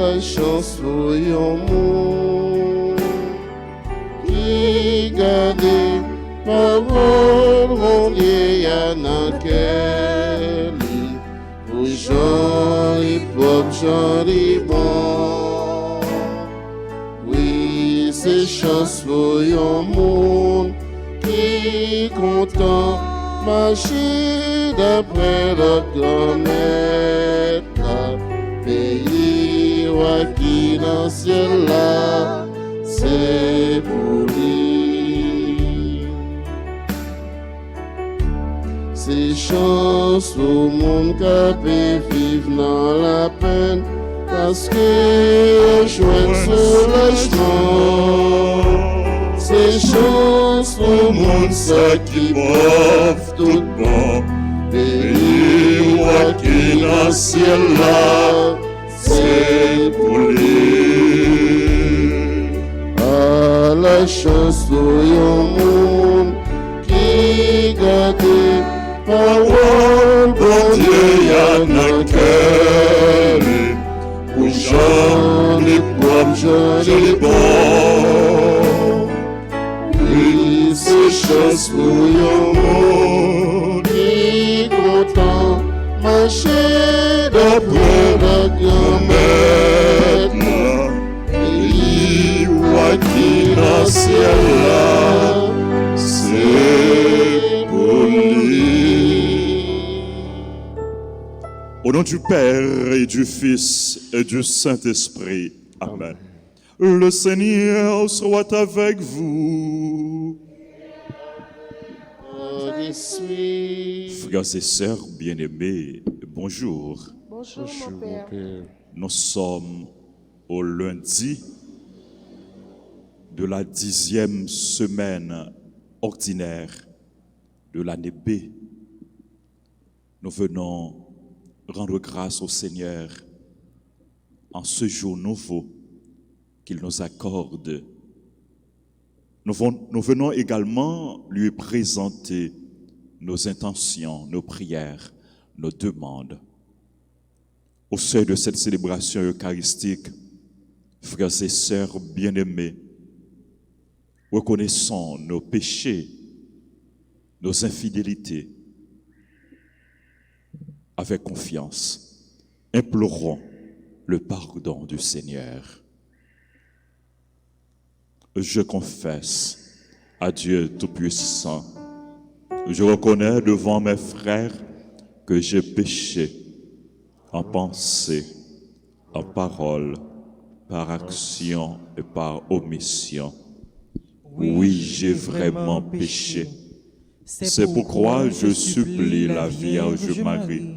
la chance pour yon monde qui garde parole mon Dieu y'a nan cœur pour joli propre joli bon. Oui, c'est chance pour yon monde qui content marcher d'après le grand maître. Pays qui dans le ciel là, c'est pour lui. C'est chance au monde qui peut vivre dans la peine, parce que joindre soulagement. C'est chance au monde ça qui m'offre tout bon. Pays qui dans le ciel là, c'est pour lui. À la chance pour yon monde qui garde parole, bon Dieu y'a nan cœur. Pour Jean les propres, Jean les bons. Oui, c'est chance pour yon monde qui content marcher d'après la grand maître. Pays qui dans le ciel là, c'est pour lui. Au nom du Père et du Fils et du Saint-Esprit. Amen. Le Seigneur soit avec vous. Frères et sœurs bien-aimés, bonjour. Bonjour, mon Père. Nous sommes au lundi de la 10e semaine ordinaire de l'année B. Nous venons rendre grâce au Seigneur en ce jour nouveau qu'il nous accorde. Nous venons également lui présenter nos intentions, nos prières, nos demandes. Au seuil de cette célébration eucharistique, frères et sœurs bien-aimés, reconnaissons nos péchés, nos infidélités, avec confiance. Implorons le pardon du Seigneur. Je confesse à Dieu Tout-Puissant, je reconnais devant mes frères que j'ai péché en pensée, en parole, par action et par omission. Oui, j'ai vraiment péché. C'est pourquoi je supplie la Vierge Marie,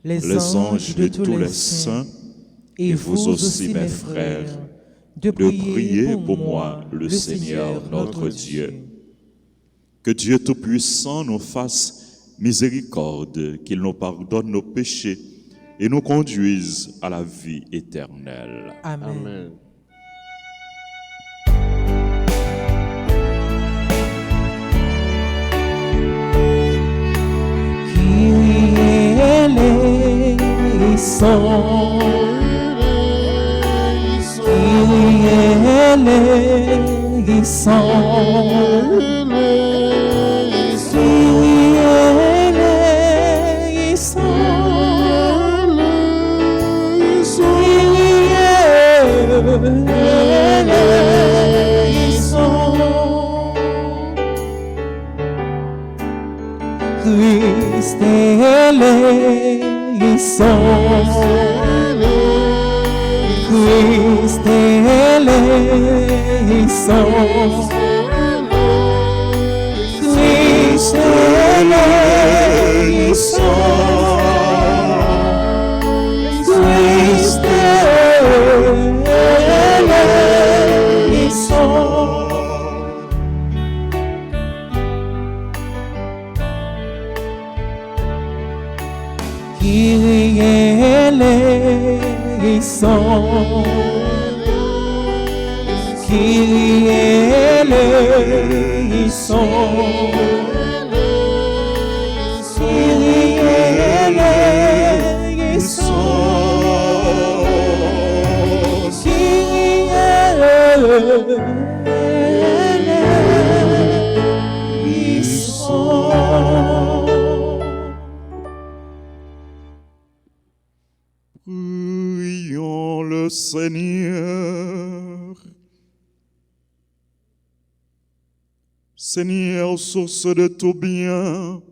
les anges de tous les saints, et vous aussi mes frères, de prier pour moi le Seigneur notre Dieu. Que Dieu Tout-Puissant nous fasse miséricorde, qu'il nous pardonne nos péchés et nous conduise à la vie éternelle. Amen. Amen. Christ eleison, Christ eleison, Christ eleison, Christ eleison. Kyrie eleison, Kyrie eleison, Kyrie eleison. Prions le Seigneur. Seigneur, source de tout bien,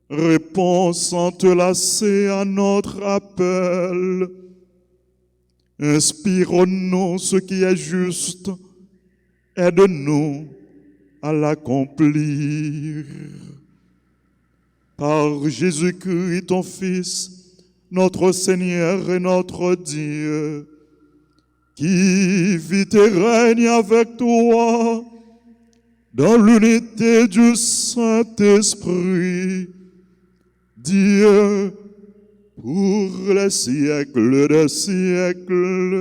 réponds sans te lasser à notre appel. Inspire-nous ce qui est juste, aide-nous à l'accomplir. Par Jésus-Christ, ton Fils, notre Seigneur et notre Dieu, qui vit et règne avec toi dans l'unité du Saint-Esprit, Dieu, pour les siècles des siècles.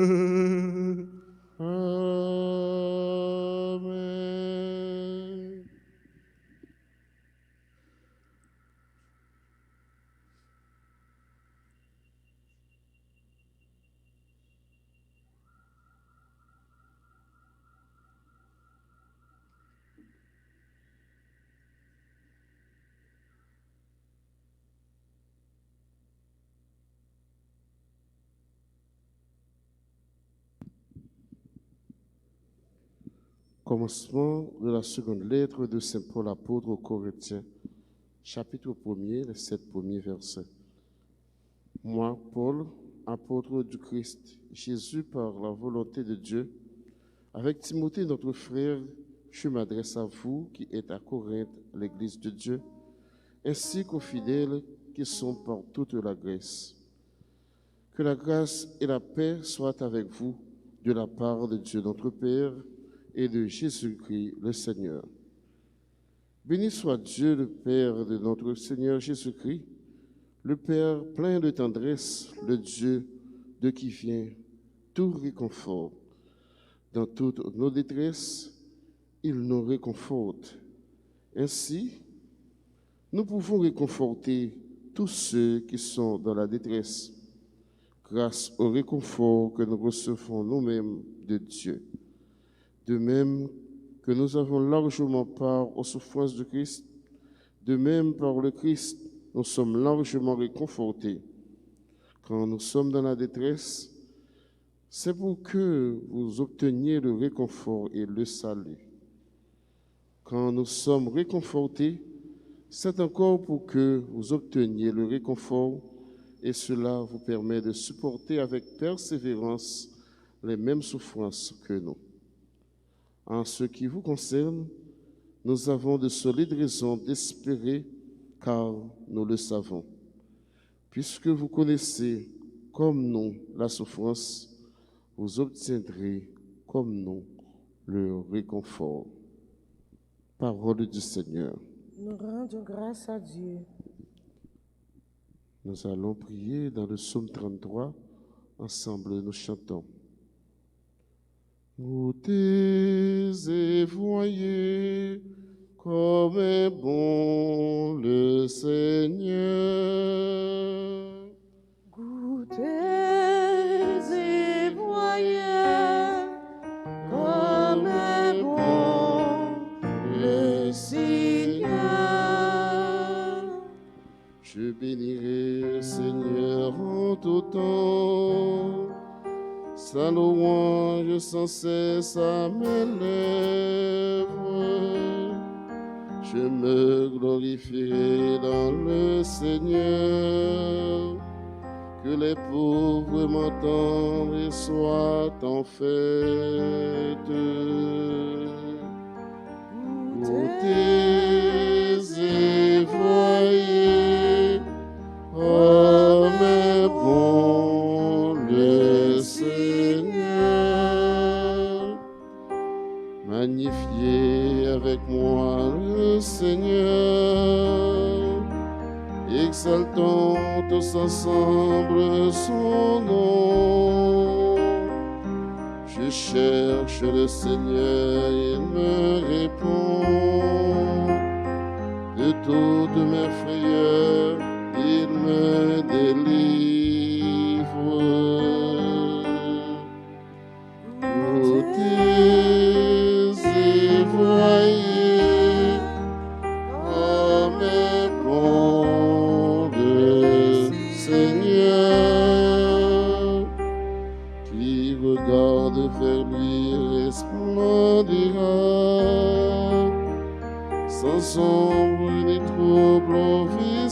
Amen. Commencement de la seconde lettre de Saint Paul apôtre aux Corinthiens, chapitre 1er, les 7 premiers versets. Moi, Paul, apôtre du Christ, Jésus par la volonté de Dieu, avec Timothée notre frère, je m'adresse à vous qui êtes à Corinthe, l'église de Dieu, ainsi qu'aux fidèles qui sont par toute la Grèce. Que la grâce et la paix soient avec vous de la part de Dieu notre Père et de Jésus-Christ le Seigneur. Béni soit Dieu, le Père de notre Seigneur Jésus-Christ, le Père plein de tendresse, le Dieu de qui vient tout réconfort. Dans toutes nos détresses, il nous réconforte. Ainsi, nous pouvons réconforter tous ceux qui sont dans la détresse, grâce au réconfort que nous recevons nous-mêmes de Dieu. De même que nous avons largement part aux souffrances de Christ, de même par le Christ, nous sommes largement réconfortés. Quand nous sommes dans la détresse, c'est pour que vous obteniez le réconfort et le salut. Quand nous sommes réconfortés, c'est encore pour que vous obteniez le réconfort et cela vous permet de supporter avec persévérance les mêmes souffrances que nous. En ce qui vous concerne, nous avons de solides raisons d'espérer, car nous le savons. Puisque vous connaissez comme nous la souffrance, vous obtiendrez comme nous le réconfort. Parole du Seigneur. Nous rendons grâce à Dieu. Nous allons prier dans le psaume 33. Ensemble, nous chantons. Goûtez et voyez comme est bon le Seigneur. Goûtez et voyez comme est bon le Seigneur. Je bénirai le Seigneur en tout temps. Sa louange sans cesse à mes lèvres. Je me glorifierai dans le Seigneur. Que les pauvres m'entendent et soient en fête. Goûtez et voyez comme est bon le Seigneur. Magnifiez avec moi le Seigneur. Exaltons tous ensemble son nom. Je cherche le Seigneur, il me répond. De toutes mes frayeurs, il me délivre. Goûtez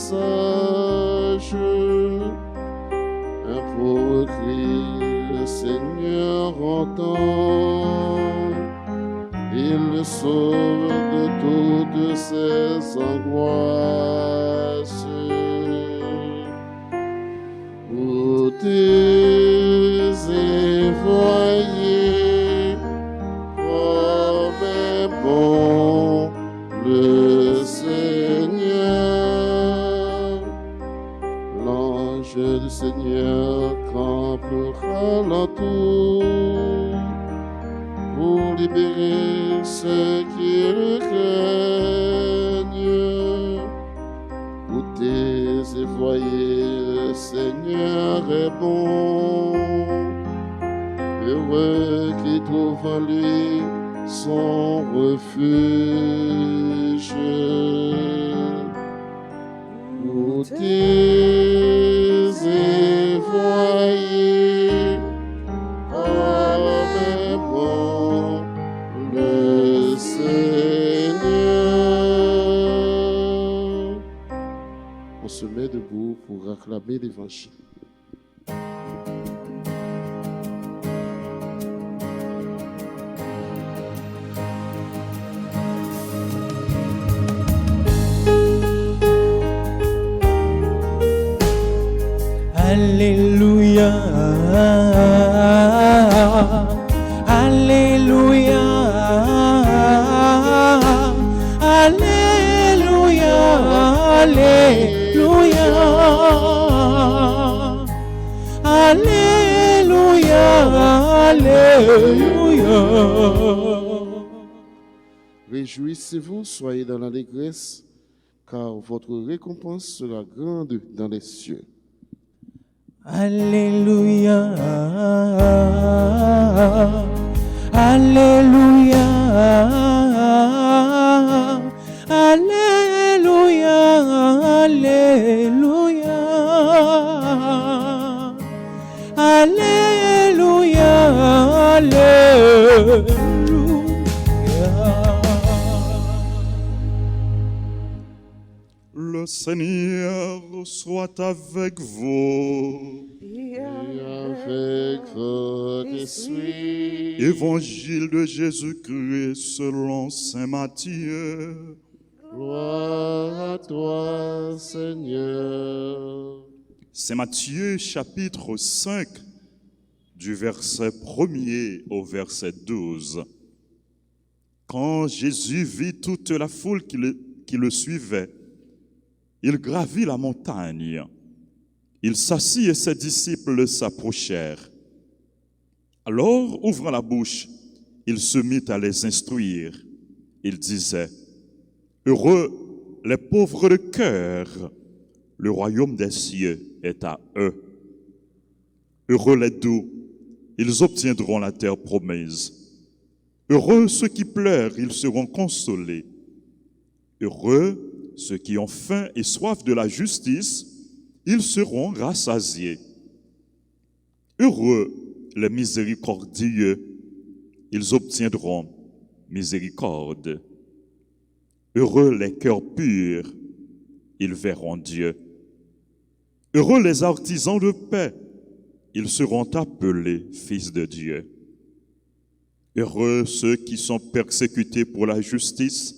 sages. Un pauvre cri, le Seigneur entend. Il le sauve de toutes ses angoisses. Goûtez et voyez comme est bon le Seigneur. L'ange du Seigneur campera l'entour pour libérer ceux qui le craignent. Goûtez et voyez, le Seigneur est bon. Heureux qui trouve en lui son refuge. Goûtez et voyez comme est bon le Seigneur. On se met debout pour acclamer l'Évangile. Alléluia, Alléluia, Alléluia, Alléluia, Alléluia, Alléluia. Réjouissez-vous, soyez dans l'allégresse, car votre récompense sera grande dans les cieux. Alléluia, Alléluia, Alléluia, Alléluia, Alléluia, Alléluia. Le Seigneur soit avec vous. Et Et avec votre esprit. Évangile de Jésus-Christ selon saint Matthieu. Gloire à toi, Seigneur. Saint Matthieu chapitre 5 du verset 1er au verset 12. Quand Jésus vit toute la foule qui le suivait, il gravit la montagne. Il s'assit et ses disciples s'approchèrent. Alors, ouvrant la bouche, il se mit à les instruire. Il disait, « Heureux les pauvres de cœur, le royaume des cieux est à eux. Heureux les doux, ils obtiendront la terre promise. Heureux ceux qui pleurent, ils seront consolés. Heureux ceux qui ont faim et soif de la justice, ils seront rassasiés. Heureux les miséricordieux, ils obtiendront miséricorde. Heureux les cœurs purs, ils verront Dieu. Heureux les artisans de paix, ils seront appelés fils de Dieu. Heureux ceux qui sont persécutés pour la justice,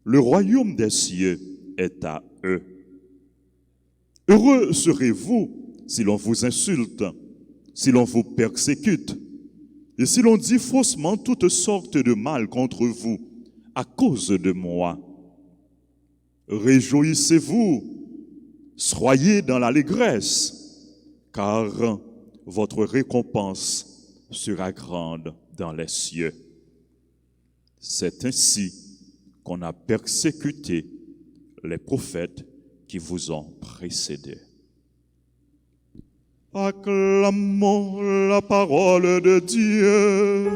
le royaume des cieux est à eux. Heureux serez-vous si l'on vous insulte, si l'on vous persécute, et si l'on dit faussement toutes sortes de mal contre vous à cause de moi. Réjouissez-vous, soyez dans l'allégresse, car votre récompense sera grande dans les cieux. C'est ainsi qu'on a persécuté les prophètes qui vous ont précédés. Acclamons la parole de Dieu.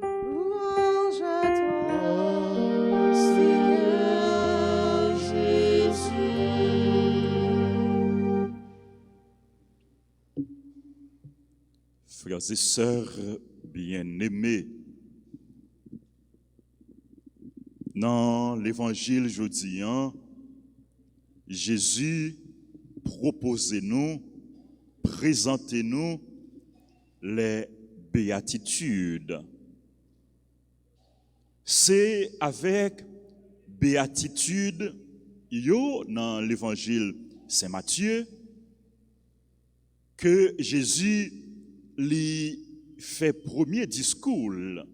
louange à toi, Seigneur Jésus. Frères et sœurs bien-aimés, dans l'évangile jeudi, Jésus proposez-nous, présentez-nous les béatitudes. C'est avec béatitude yo dans l'évangile Saint Matthieu que Jésus lui fait premier discours.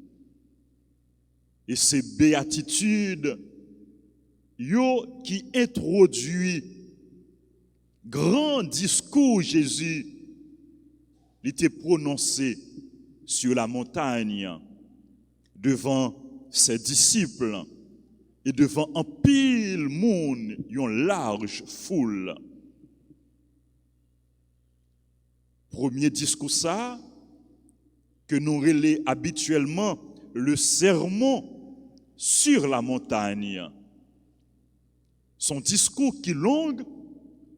Et c'est béatitude yo qui introduit grand discours Jésus il était prononcé sur la montagne devant ses disciples et devant un pile monde, une large foule. Premier discours ça que nous relais habituellement le sermon sur la montagne. Son discours qui long,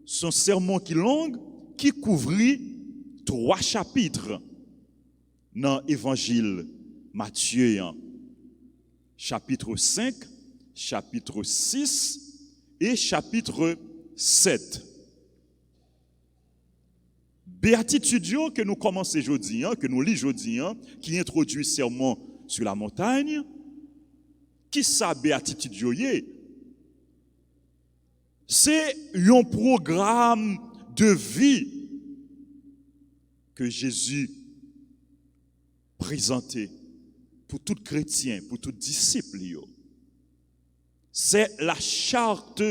son sermon qui long, qui couvrit 3 chapitres dans l'évangile Matthieu, chapitre 5, chapitre 6 et chapitre 7. Béatitude que nous commençons aujourd'hui, que nous lisons aujourd'hui, qui introduit sermon sur la montagne, qui ça béatitude c'est un programme de vie que Jésus présentait pour tout chrétien, pour tout disciple. C'est la charte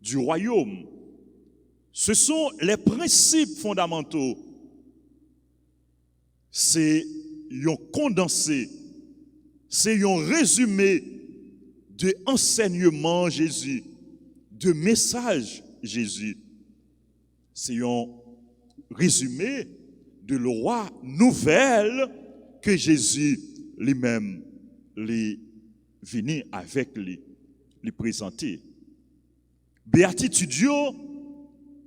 du royaume. Ce sont les principes fondamentaux. C'est un condensé, c'est un résumé de enseignement Jésus, de message Jésus. C'est un résumé de loi nouvelle que Jésus lui-même les venu avec lui présenter. Béatitude,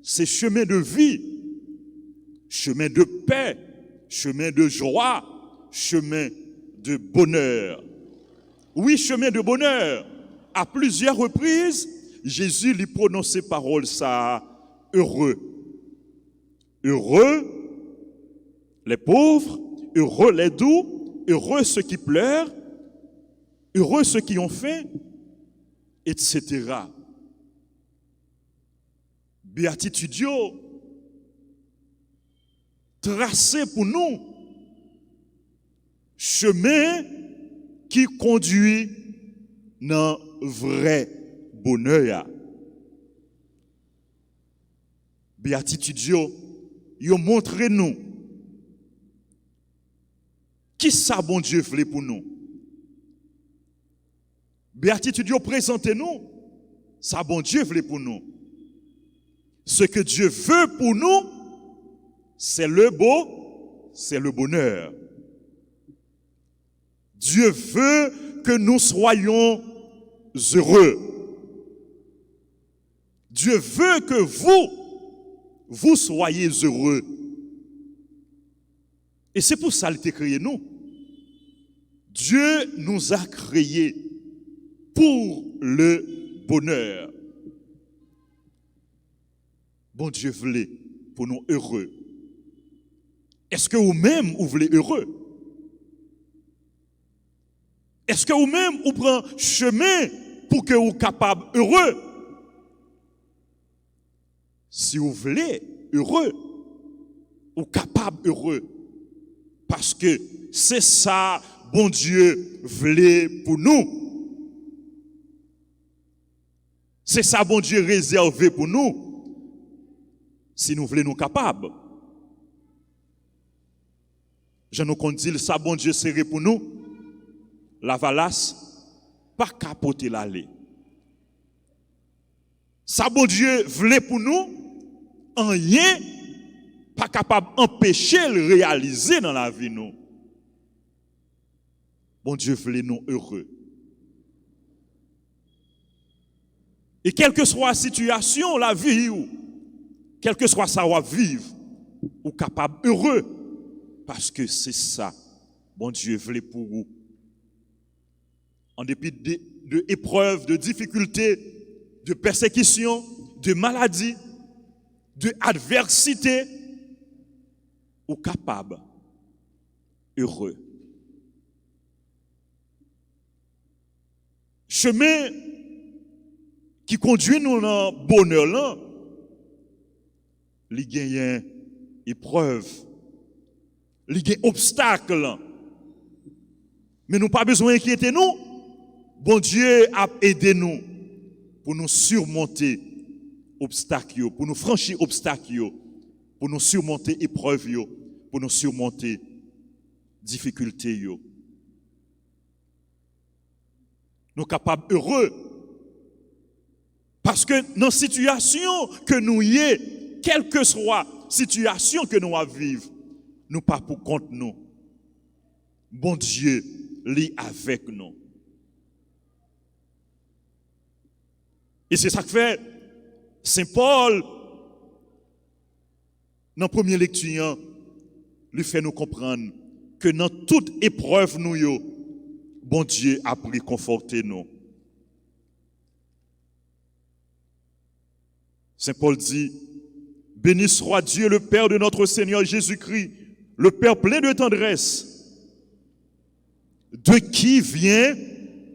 c'est chemin de vie, chemin de paix, chemin de joie, chemin de bonheur. Oui, chemin de bonheur. À plusieurs reprises, Jésus lui prononçait parole ça, heureux. Heureux les pauvres, heureux les doux, heureux ceux qui pleurent, heureux ceux qui ont faim, etc. Béatitude tracé pour nous chemin qui conduit dans vrai bonheur. Béatitude yo montre nous qui ça bon Dieu voulait pour nous. Béatitude yo présente nous ça bon Dieu voulait pour nous. Ce que Dieu veut pour nous, c'est le beau, c'est le bonheur. Dieu veut que nous soyons heureux. Dieu veut que vous soyez heureux. Et c'est pour ça qu'il a créé nous. Dieu nous a créés pour le bonheur. Bon Dieu voulait pour nous heureux. Est-ce que vous-même vous voulez heureux? Est-ce que vous-même vous prenez chemin pour que vous soyez capable heureux? Si vous voulez heureux, ou capable heureux, parce que c'est ça, bon Dieu voulait pour nous. C'est ça, bon Dieu réservé pour nous. Si nous voulons nous capables. Je nous dis ça, bon Dieu serré pour nous. La valasse, pas capoter l'allée. Ça, bon Dieu voulait pour nous, rien pas capable d'empêcher le réaliser dans la vie nous. Bon Dieu voulait nous heureux. Et quelle que soit la situation, la vie, quel que soit ça, on va vivre, ou capable heureux, parce que c'est ça, bon Dieu voulait pour vous. En dépit de épreuves, de difficultés, de persécution, de maladie, de adversité, ou capable, heureux. Chemin qui conduit nous dans le bonheur là, il y a une épreuve, il y a un obstacle là. Mais nous pas besoin d'inquiéter nous. Bon Dieu a aidé nous pour nous surmonter obstacles, pour nous franchir obstacles, pour nous surmonter épreuves, pour nous surmonter difficultés. Nous sommes capables heureux. Parce que dans la situation que nous y est, quelle que soit la situation que nous vivons, nous pas pour compte nous. Bon Dieu lit avec nous. Et c'est ça que fait Saint Paul, dans la première lecture, lui fait nous comprendre que dans toute épreuve nous, bon Dieu a pris conforter nous. Saint Paul dit, béni soit Dieu le Père de notre Seigneur Jésus-Christ, le Père plein de tendresse, de qui vient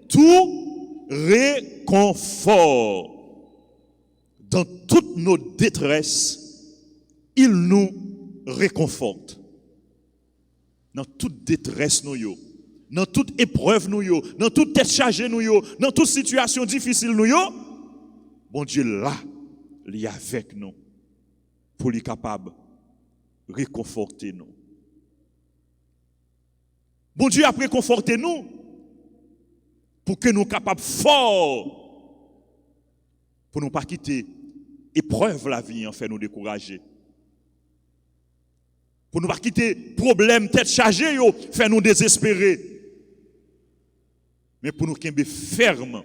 tout réconfort. Dans toutes nos détresses, il nous réconforte. Dans toute détresse, nous, dans toute épreuve, nous, dans toute tête chargée, nous, dans toute situation difficile, nous, bon Dieu là, il est avec nous pour lui capable de réconforter nous. Bon Dieu a réconforté nous pour que nous soyons capables forts pour ne pas quitter épreuve la vie en fait nous décourager. Pour ne pas quitter problème tête chargée faire nous désespérer. Mais pour nous être fermes.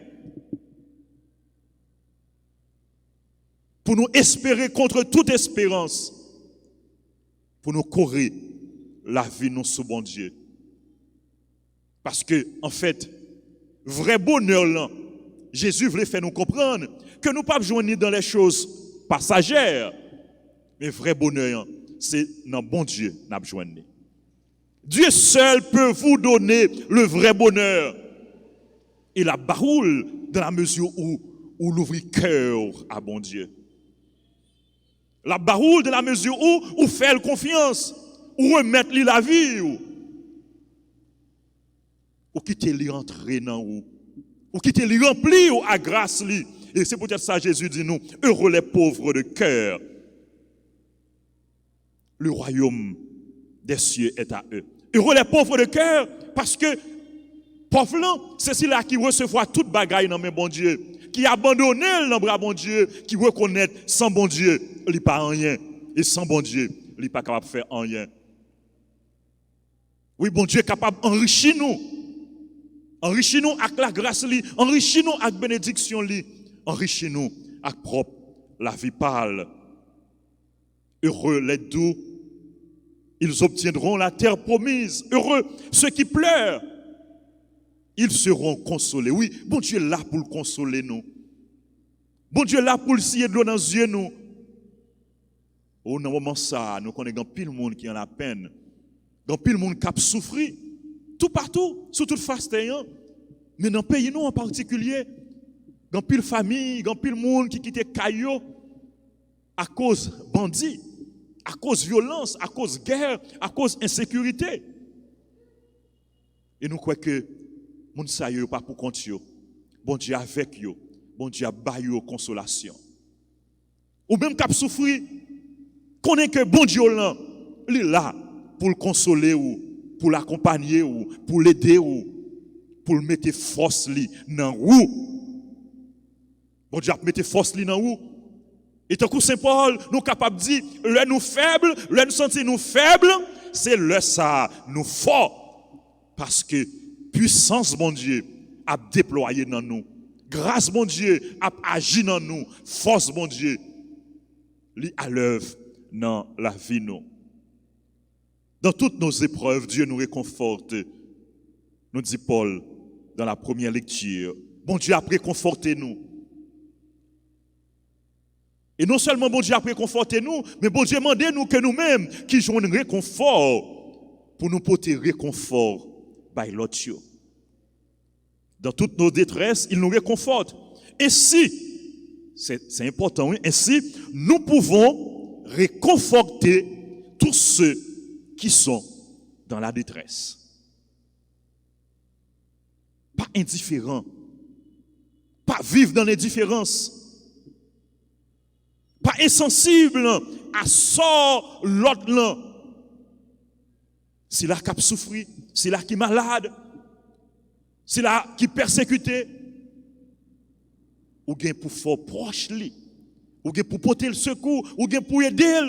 Pour nous espérer contre toute espérance. Pour nous courir la vie nous sous bon Dieu. Parce que, en fait, vrai bonheur là, Jésus voulait faire nous comprendre que nous ne pouvons pas joindre dans les choses passagères. Mais vrai bonheur, c'est dans bon Dieu nous avons joindre. Dieu seul peut vous donner le vrai bonheur. Et la baroule dans la mesure où l'ouvrir cœur à bon Dieu. La baroule dans la mesure où faire confiance, où remettre la vie. Ou quitter lui entrer dans ou quitter lui remplir à grâce lui. Et c'est peut-être ça Jésus dit nous, heureux les pauvres de cœur. Le royaume des cieux est à eux. Heureux les pauvres de cœur parce que pauvre là, c'est celui-là qui recevra toute bagaille dans mes bon Dieu, qui abandonne dans le bras bon Dieu, qui reconnaît sans bon Dieu, il n'est pas rien et sans bon Dieu, il n'est pas capable de faire rien. Oui, bon Dieu est capable d'enrichir nous. Enrichis-nous avec la grâce, enrichis-nous avec la bénédiction, enrichis-nous avec propre la vie pâle. Heureux les doux, ils obtiendront la terre promise. Heureux ceux qui pleurent, ils seront consolés. Oui, bon Dieu est là pour le consoler nous. Bon Dieu est là pour le scier de l'eau dans les yeux nous. Au moment ça, nous connaissons pile monde qui en a peine. Dans pile monde qui a souffert. Tout partout, sous toute face terre. Mais dans le pays nous en particulier, dans pile famille, dans pile monde qui quitte Caillou à cause bandits, à cause violence, à cause guerre, à cause insécurité. Et nous croyons que monde ça yo pas pour compte yo. Bon Dieu avec yo, bon Dieu a baillé yo consolation. Ou même cap souffrir, connaît que bon Dieu là, il est là pour le consoler ou pour l'accompagner ou pour l'aider ou pour le mettre force li dans ou. Bon Dieu a mettre force li dans ou. Et tant que Saint Paul nous capable de dire, le nous faibles, le nous sentir nous faibles, c'est le ça nous fort parce que puissance bon Dieu a déployé dans nous. Grâce bon Dieu a agi dans nous, force bon Dieu li à l'œuvre dans la vie nous. Dans toutes nos épreuves, Dieu nous réconforte. Nous dit Paul dans la première lecture. Bon Dieu a réconforté nous. Et non seulement bon Dieu a réconforté nous, mais bon Dieu demande nous que nous-mêmes qui jouons un réconfort pour nous porter réconfort par l'autre. Dans toutes nos détresses, il nous réconforte. Et si, c'est important, oui, ainsi, nous pouvons réconforter tous ceux qui sont dans la détresse. Pas indifférent, pas vivre dans l'indifférence, pas insensible à sort l'autre là. C'est là qui a souffert, c'est là qui est malade, c'est là qui est persécuté. Ou bien pour faire proche lui, ou bien pour porter le secours, ou bien pour aider,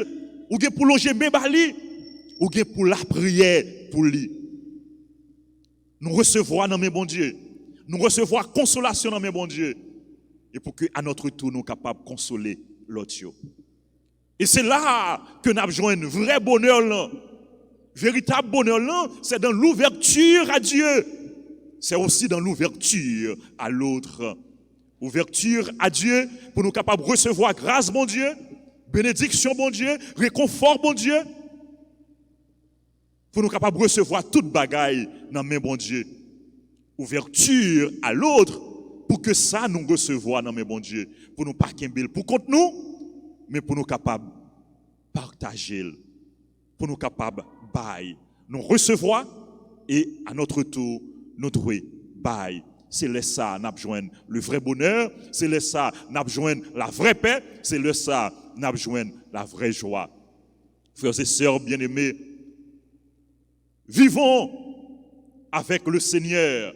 ou bien pour loger même lui, ou bien pour la prière pour lui. Nous recevoir dans mes bons Dieu, nous recevoir consolation dans mes bons Dieu, et pour que à notre tour nous capables de consoler l'autre. Et c'est là que nous avons besoin un vrai bonheur là. Véritable bonheur là, c'est dans l'ouverture à Dieu. C'est aussi dans l'ouverture à l'autre. Ouverture à Dieu pour nous capables de recevoir grâce, bon Dieu, bénédiction, bon Dieu, réconfort, bon Dieu. Pour nous capables de recevoir toute bagaille dans mes bon Dieu. Ouverture à l'autre pour que ça nous recevoir dans mes bon Dieu. Pour nous pas qu'embêter pour contre nous, mais pour nous capables de partager. Pour nous capables de bailler. Nous recevoir et à notre tour, nous devons bailler. C'est là ça, nous avons le vrai bonheur. C'est là ça, nous avons la vraie paix. C'est là ça, nous avons la vraie joie. Frères et sœurs bien-aimés, vivons avec le Seigneur.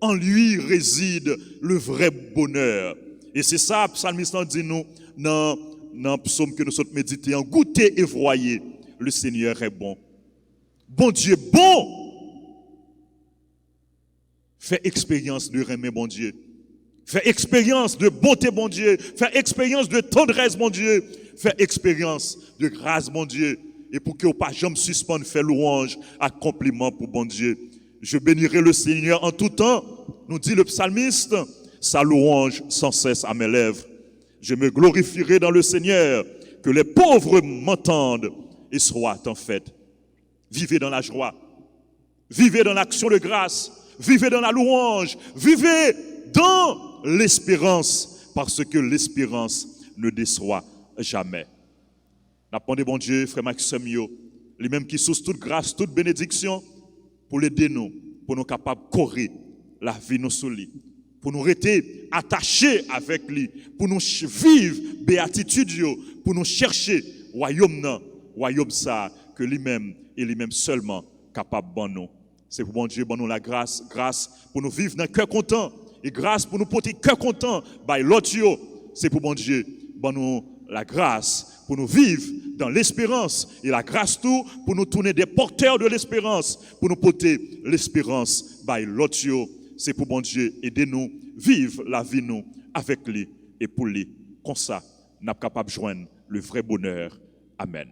En lui réside le vrai bonheur. Et c'est ça, le psalmiste dit nous, dans le psaume que nous sommes médités, en goûter et voyez, le Seigneur est bon. Bon Dieu, bon! Fais expérience de aimer bon Dieu. Fais expérience de bonté bon Dieu. Fais expérience de tendresse bon Dieu. Fais expérience de grâce bon Dieu. Et pour que vous pas jamais suspendre, faire louange, accomplissement pour bon Dieu. Je bénirai le Seigneur en tout temps, nous dit le psalmiste, sa louange sans cesse à mes lèvres. Je me glorifierai dans le Seigneur, que les pauvres m'entendent et soient en fête. Vivez dans la joie, vivez dans l'action de grâce, vivez dans la louange, vivez dans l'espérance, parce que l'espérance ne déçoit jamais. N'appendez bon Dieu, frère Maxime, les mêmes qui source toute grâce, toute bénédiction, pour l'aider nous, pour nous capables de courir la vie nous sous lui, pour nous rester attachés avec lui, pour nous vivre béatitude, pour nous chercher royaume ça, que lui-même et lui-même seulement capable de nous. C'est pour bon Dieu, bon nous la grâce pour nous vivre dans un cœur content, et grâce pour nous porter cœur content, by l'autre, c'est pour bon Dieu, bon nous la grâce pour nous vivre dans l'espérance et la grâce tout pour nous tourner des porteurs de l'espérance, pour nous porter l'espérance by l'autre. C'est pour bon Dieu, aidez-nous, vivre la vie nous avec lui et pour lui. Comme ça, nous sommes capables de joindre le vrai bonheur. Amen.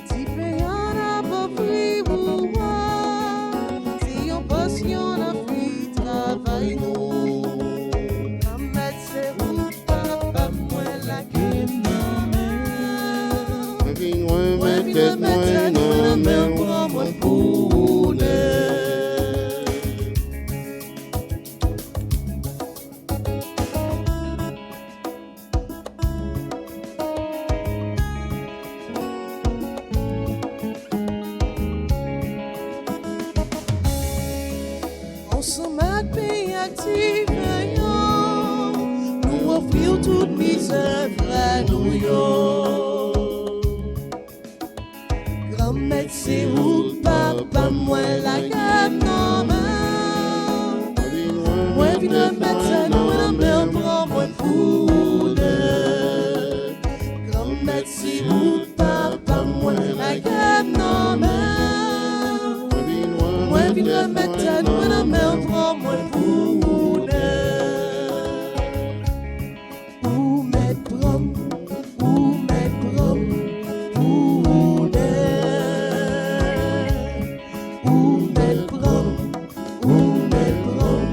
Ti pe offrir toute misère, frère, nous yo. Grand-mère, c'est où, papa, moi, la gamme, non, moi, je viens mettre ça dans la mer, prends-moi pour deux. Grand-mère, c'est où, papa, moi, la gamme, non, moi, je viens mettre ça dans la mer, prends-moi pour deux. Où mettre prom, où mettre prom, pour deux. Où mettre prom, où mettre prom,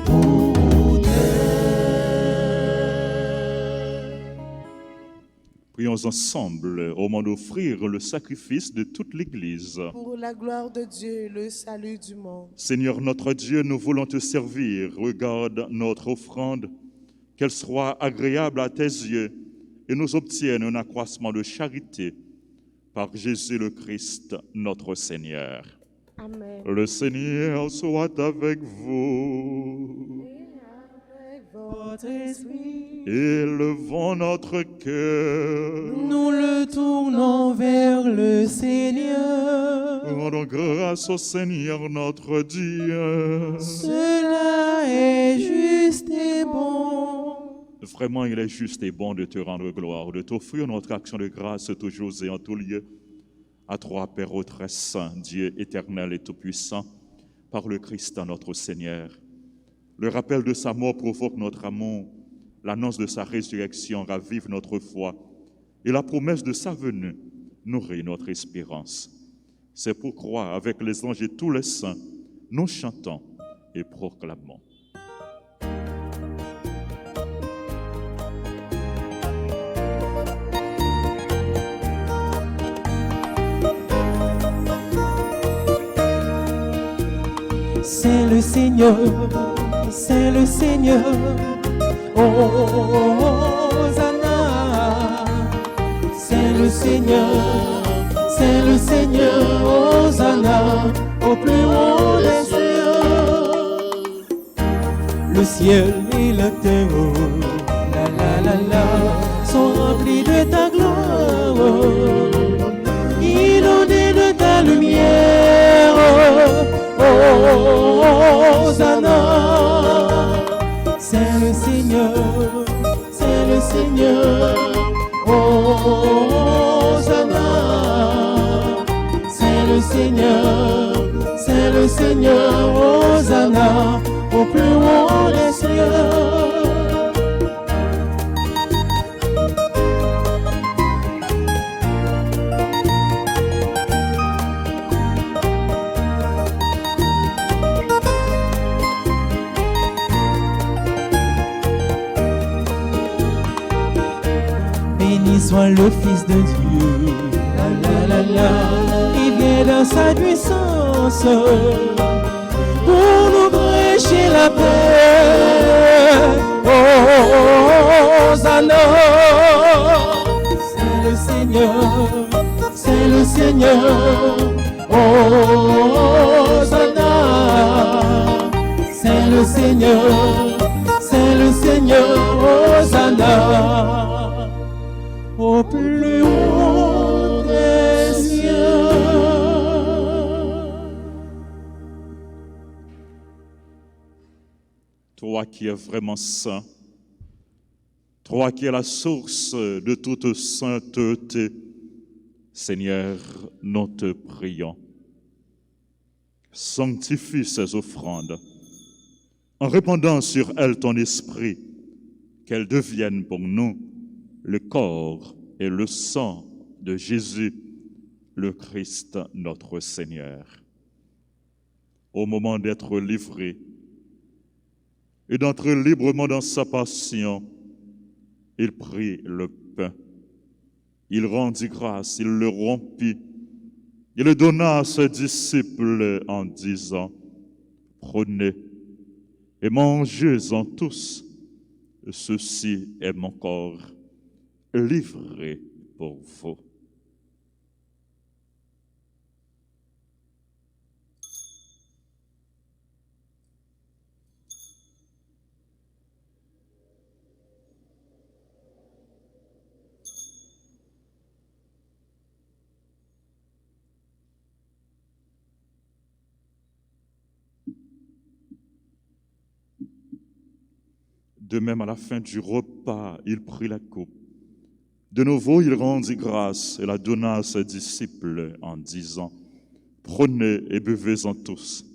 pour deux. Prions ensemble au moment d'offrir le sacrifice de toute l'Église. Pour la gloire de Dieu et le salut du monde. Seigneur notre Dieu, nous voulons te servir. Regarde notre offrande, qu'elle soit agréable à tes yeux et nous obtienne un accroissement de charité par Jésus le Christ, notre Seigneur. Amen. Le Seigneur soit avec vous. Avec votre esprit, Élevons notre cœur. Nous le tournons vers le Seigneur. Rendons grâce au Seigneur notre Dieu. Cela est juste et bon. Vraiment, il est juste et bon de te rendre gloire, de t'offrir notre action de grâce toujours et en tout lieu. À toi, Père ô très saint, Dieu éternel et tout-puissant, par le Christ notre Seigneur. Le rappel de sa mort provoque notre amour, l'annonce de sa résurrection ravive notre foi, et la promesse de sa venue nourrit notre espérance. C'est pourquoi, avec les anges et tous les saints, nous chantons et proclamons. C'est le Seigneur, c'est le Seigneur. Hosanna. C'est le Seigneur, c'est le Seigneur. Hosanna au plus haut des cieux. Le ciel et la terre, la la la la, sont remplis de ta gloire. Inondés de ta lumière. Hosanna, c'est le Seigneur, c'est le Seigneur. Hosanna, c'est le Seigneur, c'est le Seigneur. Hosanna, au plus haut des cieux. Béni soit le Fils de Dieu, la la la la, il vient dans sa puissance pour nous prêcher la paix. Hosanna, c'est le Seigneur, c'est le Seigneur. Hosanna, c'est le Seigneur, c'est le Seigneur. Hosanna au plus haut des cieux. Toi qui es vraiment saint, toi qui es la source de toute sainteté, Seigneur, nous te prions. Sanctifie ces offrandes en répandant sur elles ton esprit, qu'elles deviennent pour nous le corps et le sang de Jésus, le Christ, notre Seigneur. Au moment d'être livré et d'entrer librement dans sa passion, il prit le pain, il rendit grâce, il le rompit, il le donna à ses disciples en disant, « Prenez et mangez-en tous, ceci est mon corps, livré pour vous. » De même, à la fin du repas, il prit la coupe. De nouveau, il rendit grâce et la donna à ses disciples en disant, « Prenez et buvez-en tous,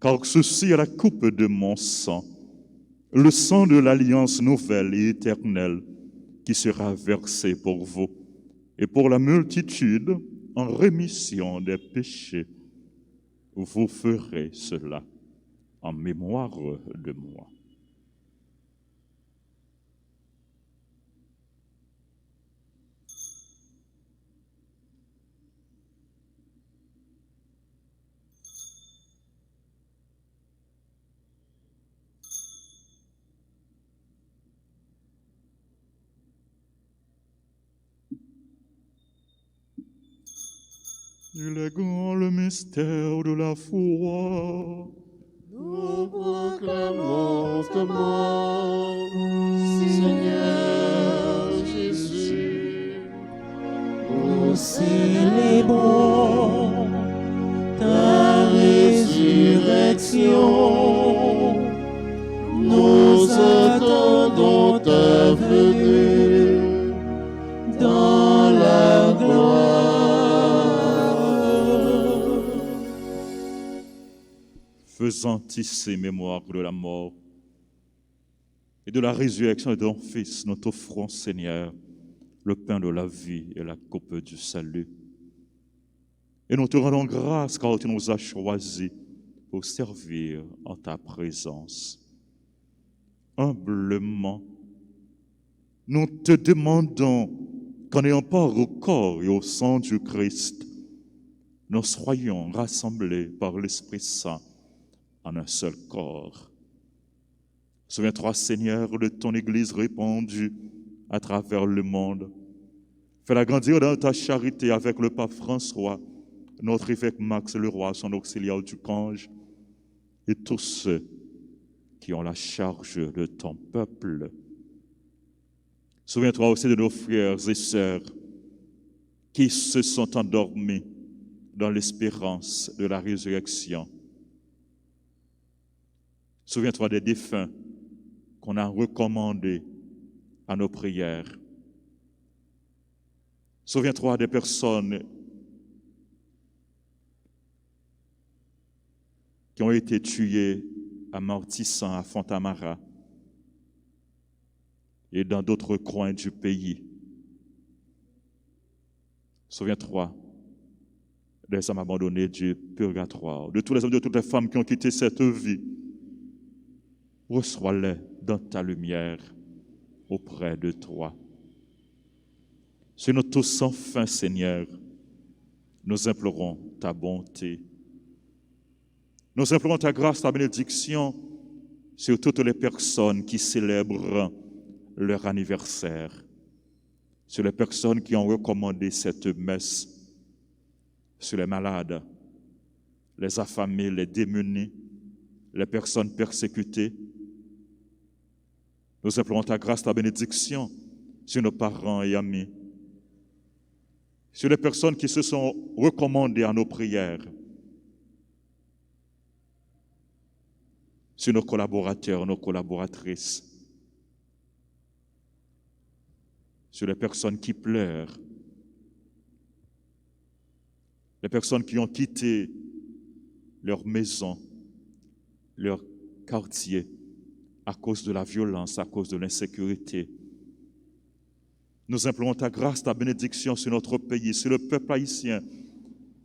car ceci est la coupe de mon sang, le sang de l'alliance nouvelle et éternelle qui sera versé pour vous et pour la multitude en rémission des péchés. Vous ferez cela en mémoire de moi. » Il est grand le mystère de la foi. Nous proclamons ta mort, Seigneur Jésus. Nous célébrons ta résurrection. Nous attendons ta venue Dans la gloire. Faisant ici mémoire de la mort et de la résurrection de ton Fils, nous t'offrons, Seigneur, le pain de la vie et la coupe du salut. Et nous te rendons grâce car tu nous as choisis pour servir en ta présence. Humblement, nous te demandons qu'en ayant part au corps et au sang du Christ, nous soyons rassemblés par l'Esprit Saint en un seul corps. Souviens-toi, Seigneur, de ton Église répandue à travers le monde. Fais-la grandir dans ta charité avec le pape François, notre évêque Max Leroy, son auxiliaire du Cange, et tous ceux qui ont la charge de ton peuple. Souviens-toi aussi de nos frères et sœurs qui se sont endormis dans l'espérance de la résurrection. Souviens-toi des défunts qu'on a recommandés à nos prières. Souviens-toi des personnes qui ont été tuées à Mortissan, à Fontamara et dans d'autres coins du pays. Souviens-toi des âmes abandonnées du purgatoire, de tous les hommes, de toutes les femmes qui ont quitté cette vie. Reçois-les dans ta lumière auprès de toi. Sur nous tous sans fin, Seigneur, nous implorons ta bonté. Nous implorons ta grâce, ta bénédiction sur toutes les personnes qui célèbrent leur anniversaire, sur les personnes qui ont recommandé cette messe, sur les malades, les affamés, les démunis, les personnes persécutées. Nous implorons ta grâce, ta bénédiction sur nos parents et amis, sur les personnes qui se sont recommandées à nos prières, sur nos collaborateurs, nos collaboratrices, sur les personnes qui pleurent, les personnes qui ont quitté leur maison, leur quartier, à cause de la violence, à cause de l'insécurité. Nous implorons ta grâce, ta bénédiction sur notre pays, sur le peuple haïtien,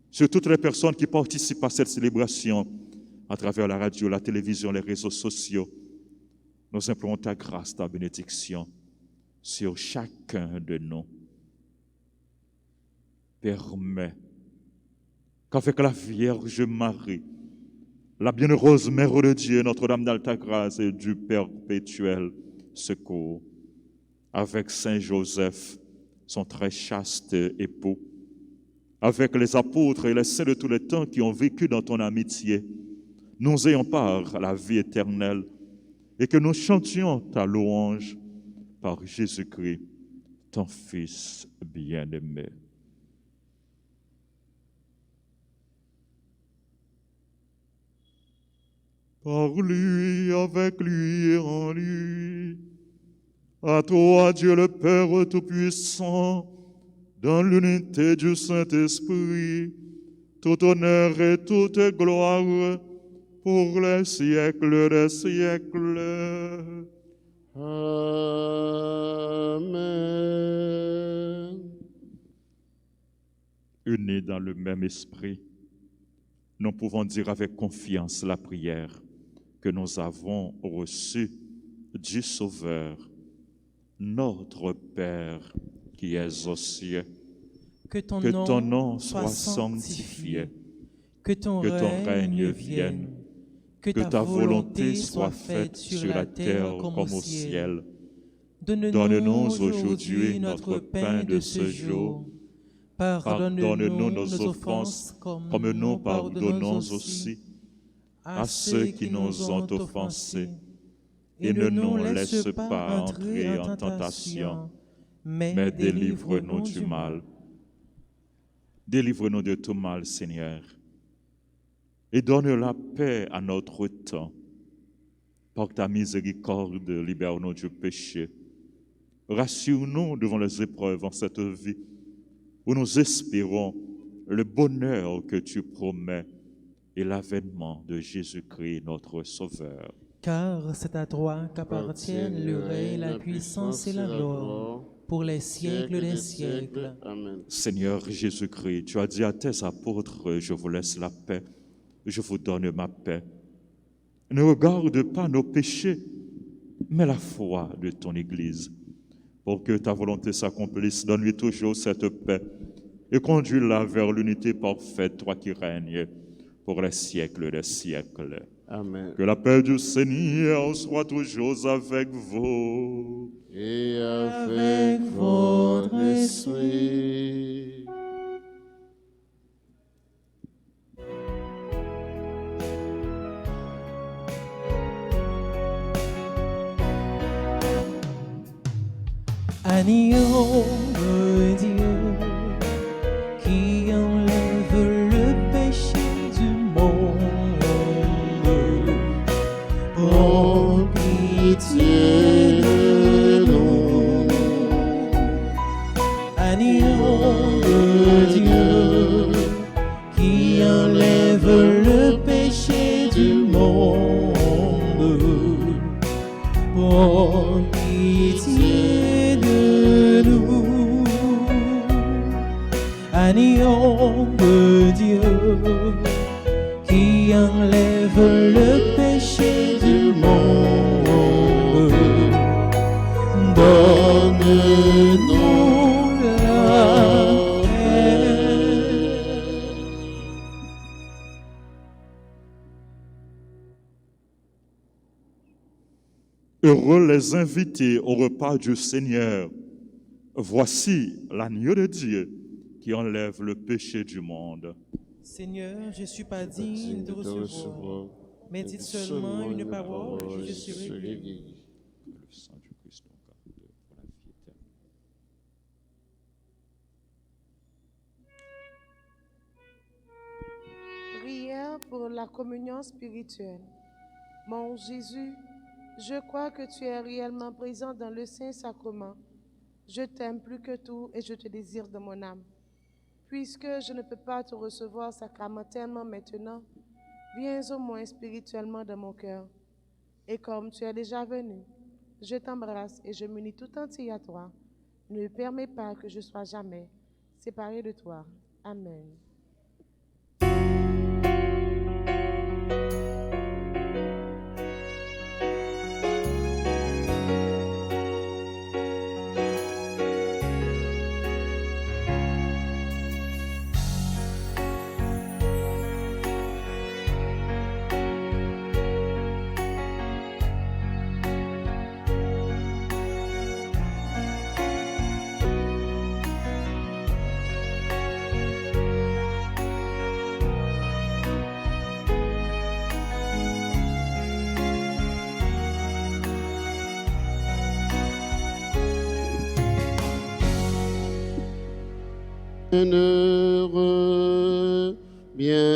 sur toutes les personnes qui participent à cette célébration à travers la radio, la télévision, les réseaux sociaux. Nous implorons ta grâce, ta bénédiction sur chacun de nous. Permets qu'avec la Vierge Marie, la bienheureuse Mère de Dieu, Notre-Dame d'Alta Grâce et du perpétuel secours, avec Saint Joseph, son très chaste époux, avec les apôtres et les saints de tous les temps qui ont vécu dans ton amitié, nous ayons part à la vie éternelle et que nous chantions ta louange par Jésus-Christ, ton Fils bien-aimé. par lui, avec lui et en lui. À toi, Dieu le Père Tout-Puissant, dans l'unité du Saint-Esprit, tout honneur et toute gloire pour les siècles des siècles. Amen. Unis dans le même esprit, nous pouvons dire avec confiance la prière que nous avons reçue du Sauveur, notre Père qui es aux cieux. Que ton nom soit sanctifié, que ton règne vienne, que ta volonté soit faite sur la terre comme au ciel. Donne-nous aujourd'hui notre pain de ce jour. Pardonne-nous nos offenses comme nous pardonnons aussi à ceux qui nous ont offensés. Et ne nous laisse pas entrer en tentation, mais délivre-nous du mal. Délivre-nous de tout mal, Seigneur, et donne la paix à notre temps. Par ta miséricorde, libère-nous du péché. Rassure-nous devant les épreuves en cette vie, où nous espérons le bonheur que tu promets et l'avènement de Jésus-Christ, notre Sauveur. Car c'est à toi qu'appartiennent le règne, la puissance et la gloire, pour les siècles des siècles. Amen. Seigneur Jésus-Christ, tu as dit à tes apôtres, je vous laisse la paix, je vous donne ma paix. Ne regarde pas nos péchés, mais la foi de ton Église. Pour que ta volonté s'accomplisse, donne-lui toujours cette paix et conduis-la vers l'unité parfaite, toi qui règnes pour les siècles des siècles. Amen. Que la paix du Seigneur soit toujours avec vous. Et avec votre esprit. Agneau de Dieu, qui enlève le péché du monde, Oh, pitié de nous. Agneau de Dieu, qui enlève le péché du monde, oh, pitié de nous. Agneau de Dieu, qui enlève le péché du monde, donne-nous la paix. Heureux les invités au repas du Seigneur. Voici l'agneau de Dieu qui enlève le péché du monde. Seigneur, je ne suis pas digne de te recevoir, mais dites seulement une parole et je serai guéri. Le sang du Christ nous garde pour la vie éternelle. Prière pour la communion spirituelle. Mon Jésus, je crois que tu es réellement présent dans le Saint-Sacrement. Je t'aime plus que tout et je te désire de mon âme. Puisque je ne peux pas te recevoir sacramentellement maintenant, viens au moins spirituellement dans mon cœur. Et comme tu es déjà venu, je t'embrasse et je m'unis tout entier à toi. Ne permets pas que je sois jamais séparé de toi. Amen. Bienheureux, bienheureux,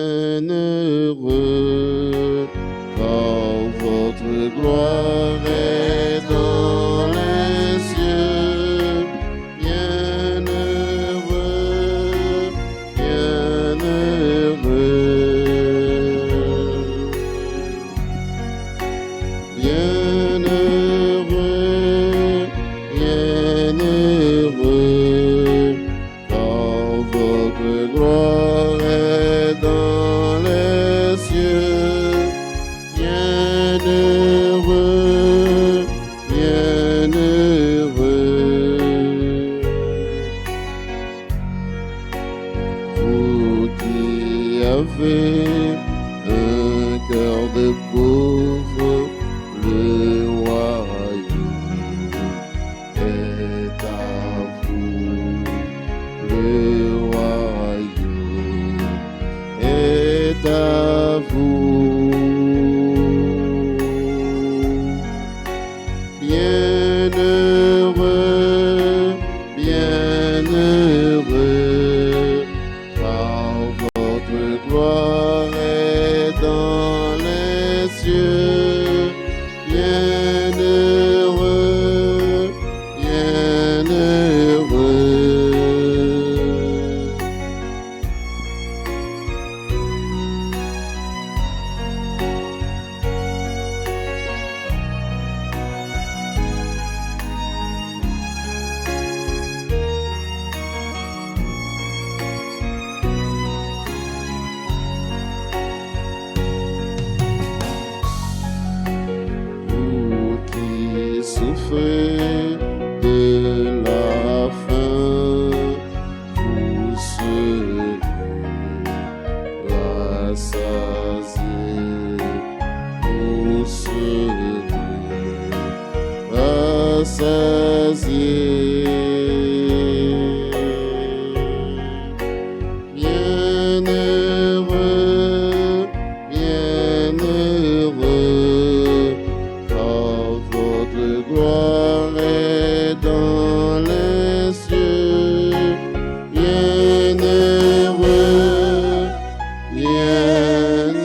car gloire est dans les cieux. Bienheureux, bienheureux. Bienheureux, bienheureux, car votre gloire est dans les cieux. Bienheureux, bienheureux. Vous qui avez un cœur de pauvre, le royaume est à vous. Le royaume est à vous. Bienheureux, bienheureux, car votre gloire est dans les cieux. Bienheureux, bienheureux. Vous qui souffrez de la faim, vous serez rassasiés. Vous serez rassasiés. Bienheureux, bienheureux, car votre gloire est dans les cieux. Bienheureux, bienheureux.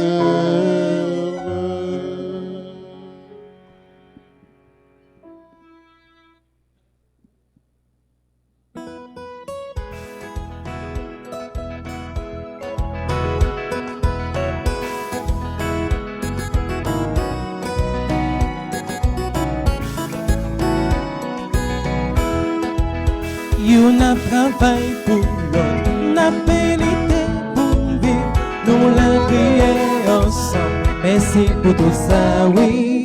You n'a travail pour l'autre, n'a pénité pour vivre, nous la prière ensemble. Merci pour tout ça, oui.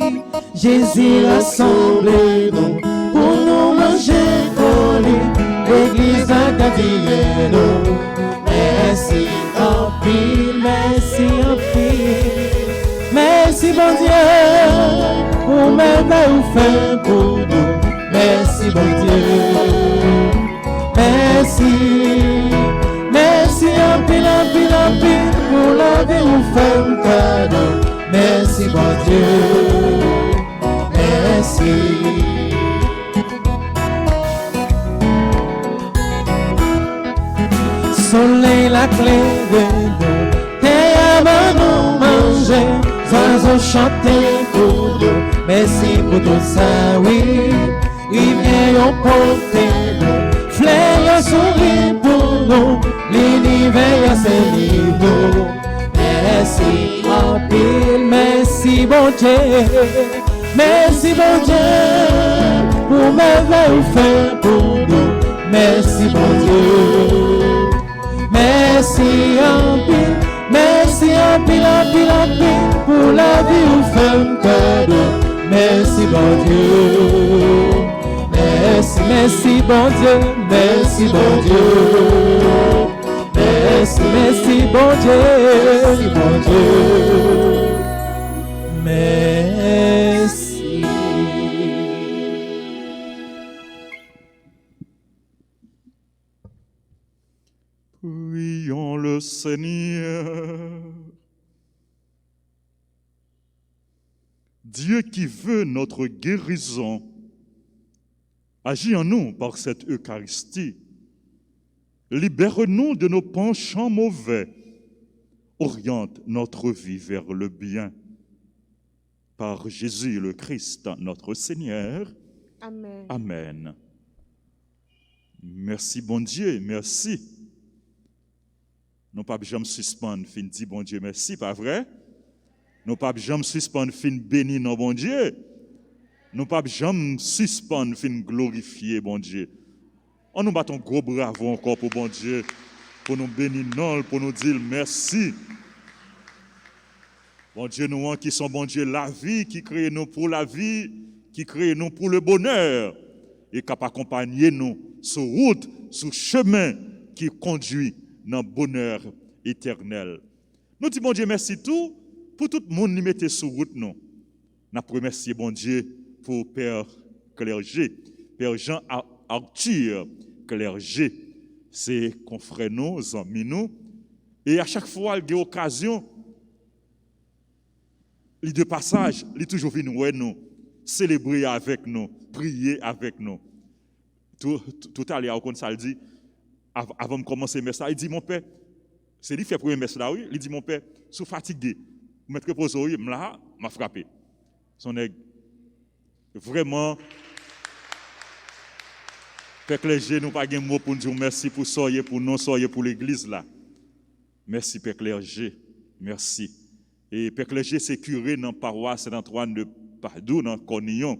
Jésus rassemble nous pour nous manger collés. L'église a gardé nous. Merci en pile, merci en pile. Merci bon Dieu pour merveille ou fait pour nous. Merci bon Dieu. Merci, merci en pile pour la vie ou femme cadeau. Merci bon Dieu, merci. Soleil la clé de nous, terre à nous manger, oiseaux chanter pour nous. Merci pour tout ça, oui. Rivière au porté nous. Fleur sourit pour nous, l'univers c'est nous. Merci en pile, merci bon Dieu. Merci bon Dieu pour merveille fait pour nous. Merci bon Dieu. Merci en pile pour la vie ou femme cadeau. Merci bon Dieu. Merci, merci bon Dieu, merci bon Dieu. Merci, merci bon Dieu, merci bon Dieu. Merci. Prions le Seigneur. Dieu qui veut notre guérison, agis en nous par cette Eucharistie. Libère-nous de nos penchants mauvais. Oriente notre vie vers le bien. par Jésus le Christ, notre Seigneur. Amen. Amen. Merci, bon Dieu, merci. Nous pas jamais suspendre, fin dit bon Dieu, merci, pas vrai? Nous pas jamais suspendre, fin béni, non, bon Dieu. Nous pas jamais suspendre, fin glorifier, bon Dieu. On nous bat un gros bravo encore pour bon Dieu, pour nous bénir, non, pour nous dire merci. Bon Dieu, nous qui sont bon Dieu, la vie, qui crée nous pour la vie, qui crée nous pour le bonheur, et qui accompagner nous sur route, sur chemin qui conduit dans le bonheur éternel. Nous disons bon Dieu, merci tout, pour tout le monde qui mette sur route nous. Nous remercions bon Dieu pour Père Clergé, Père Jean Arthur Clergé, c'est confrères nous, amis nous, et à chaque fois il y a occasion, les deux passages, il toujours venu voir nous, célébrer avec nous, prier avec nous. Tout à l'heure, quand ça dit, avant de commencer le message, il dit mon père, c'est lui qui fait le premier message là, oui, il dit mon père, sous fatigué, vous mettez repose au lit, là, m'a frappé. Son aigle. Vraiment, Père Clergé, nous n'avons pas de mot pour nous dire merci pour soyez pour nous, soyez pour l'église là. Merci Père Clergé, merci. Et Père Clergé, c'est curé dans la paroisse Saint-Antoine de Padoue, dans Cornillon.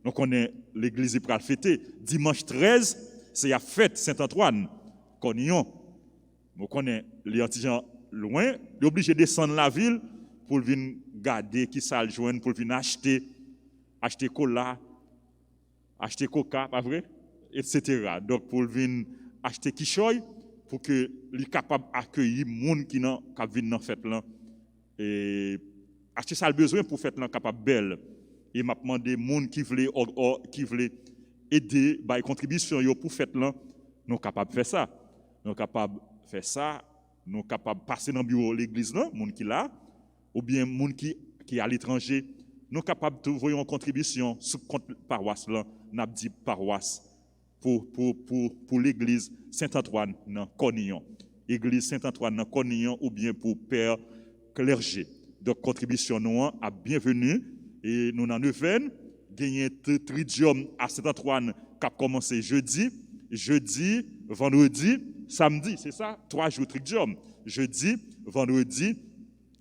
Nous connaissons l'église pour fêter. Dimanche 13, c'est la fête Saint-Antoine, Cornillon. Nous connaissons les gens loin, ils sont obligés de descendre la ville pour venir garder qui ça le joindre, pour venir acheter cola, acheter coca, pas vrai, etc. Donc pour venir acheter quichoy, pour que les capable d'accueillir les gens qui viennent dans la fête là. Et acheter ça le besoin pour fête là capable belle. Et m'a demandé gens qui veulent aider by contribution yo pour fête là, nous capable faire ça. Nous capable faire ça, nous capable passer dans le bureau de l'église là, gens qui là, ou bien gens qui à l'étranger, nous capables de voir une contribution sur le compte paroisse là, n'a dit paroisse pour l'église Saint-Antoine dans Cornillon. Église Saint-Antoine dans Cornillon ou bien pour Père Clergé. Donc contribution nous à bienvenue et nous dans Neuvaine gagné tridium à Saint-Antoine qui a commencé jeudi, vendredi, samedi, c'est ça, 3 jours tridium. Jeudi, vendredi,